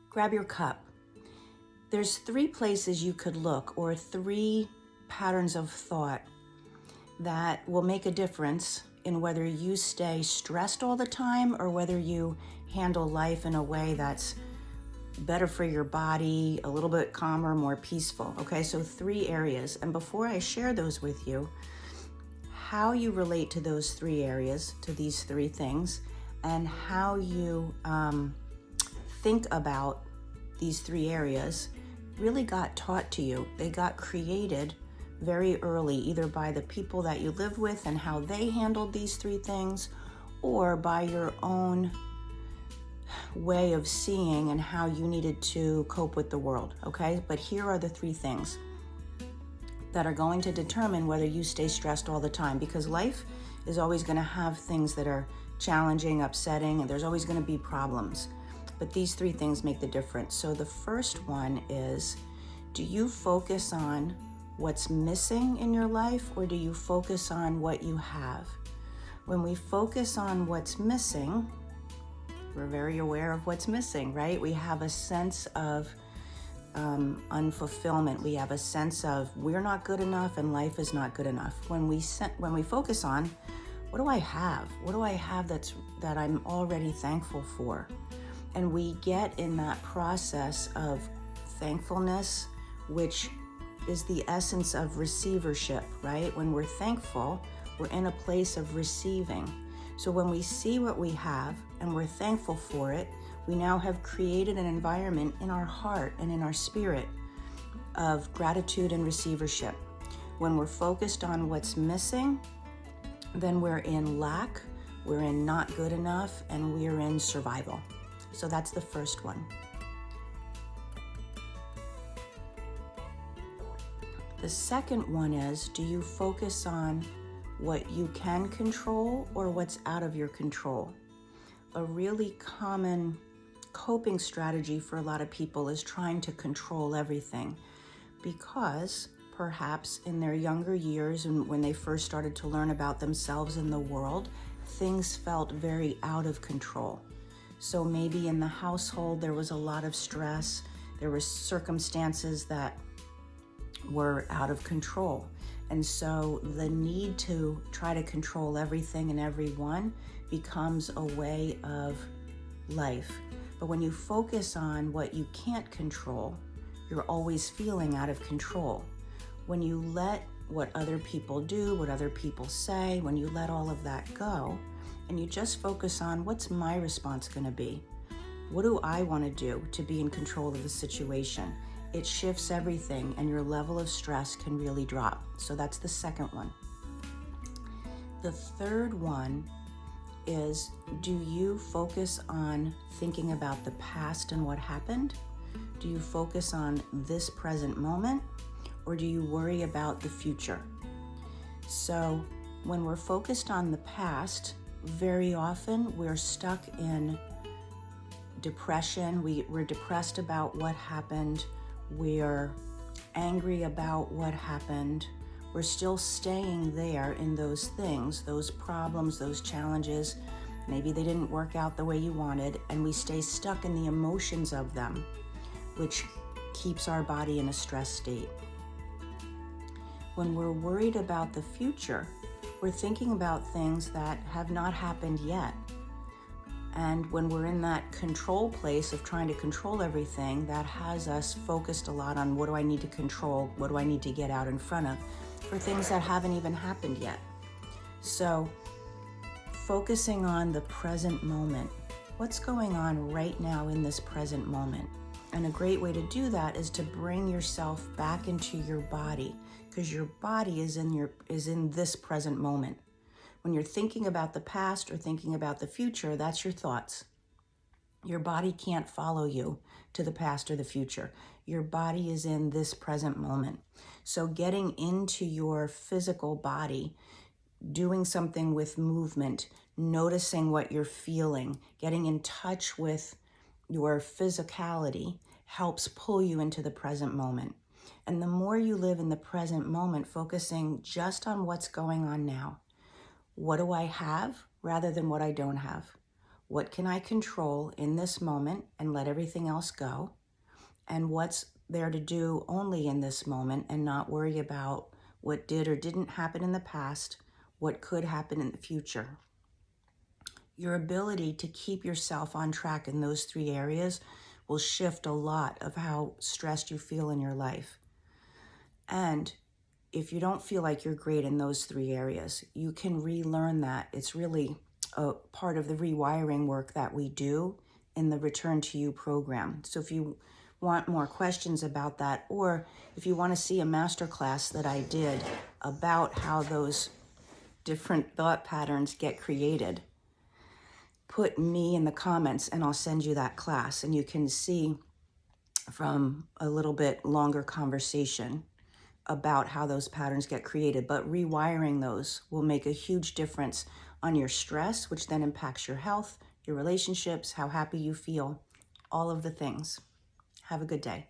grab your cup. There's 3 places you could look, or 3 patterns of thought that will make a difference in whether you stay stressed all the time or whether you handle life in a way that's better for your body, a little bit calmer, more peaceful. Okay, so 3 areas. And before I share those with you, how you relate to those 3 areas, to these 3 things, and how you think about these 3 areas really got taught to you. They got created very early, either by the people that you live with and how they handled these 3 things, or by your own way of seeing and how you needed to cope with the world, okay? But here are the 3 things that are going to determine whether you stay stressed all the time, because life is always going to have things that are challenging, upsetting, and there's always going to be problems. But these 3 things make the difference. So the first one is, do you focus on what's missing in your life, or do you focus on what you have? When we focus on what's missing, we're very aware of what's missing, right? We have a sense of unfulfillment. We have a sense of we're not good enough and life is not good enough. When we focus on what do I have? What do I have that I'm already thankful for? And we get in that process of thankfulness, which is the essence of receivership, right? When we're thankful, we're in a place of receiving. So when we see what we have and we're thankful for it, we now have created an environment in our heart and in our spirit of gratitude and receivership. When we're focused on what's missing, then we're in lack, we're in not good enough, and we're in survival. So that's the first one. The second one is, do you focus on what you can control or what's out of your control? A really common coping strategy for a lot of people is trying to control everything, because perhaps in their younger years and when they first started to learn about themselves and the world, things felt very out of control. So maybe in the household there was a lot of stress, there were circumstances that were out of control. And so the need to try to control everything and everyone becomes a way of life. But when you focus on what you can't control, you're always feeling out of control. When you let what other people do, what other people say, when you let all of that go, and you just focus on what's my response going to be? What do I want to do to be in control of the situation? It shifts everything, and your level of stress can really drop. So that's the second one. The third one is, do you focus on thinking about the past and what happened? Do you focus on this present moment, or do you worry about the future? So when we're focused on the past, very often we're stuck in depression. We're depressed about what happened. We're angry about what happened. We're still staying there in those things, those problems, those challenges. Maybe they didn't work out the way you wanted, and we stay stuck in the emotions of them, which keeps our body in a stress state. When we're worried about the future, we're thinking about things that have not happened yet. And when we're in that control place of trying to control everything, that has us focused a lot on what do I need to control, what do I need to get out in front of, for things that haven't even happened yet. So focusing on the present moment, what's going on right now in this present moment. And a great way to do that is to bring yourself back into your body, because your body is in this present moment. When you're thinking about the past or thinking about the future, that's your thoughts. Your body can't follow you to the past or the future. Your body is in this present moment. So getting into your physical body, doing something with movement, noticing what you're feeling, getting in touch with your physicality helps pull you into the present moment. And the more you live in the present moment, focusing just on what's going on now. What do I have rather than what I don't have? What can I control in this moment and let everything else go? And what's there to do only in this moment and not worry about what did or didn't happen in the past, what could happen in the future. Your ability to keep yourself on track in those three areas will shift a lot of how stressed you feel in your life. And if you don't feel like you're great in those three areas, you can relearn that. It's really a part of the rewiring work that we do in the Return to You program. So if you want more questions about that, or if you want to see a masterclass that I did about how those different thought patterns get created, put me in the comments and I'll send you that class, and you can see from a little bit longer conversation about how those patterns get created. But rewiring those will make a huge difference on your stress, which then impacts your health, your relationships, how happy you feel, all of the things. Have a good day.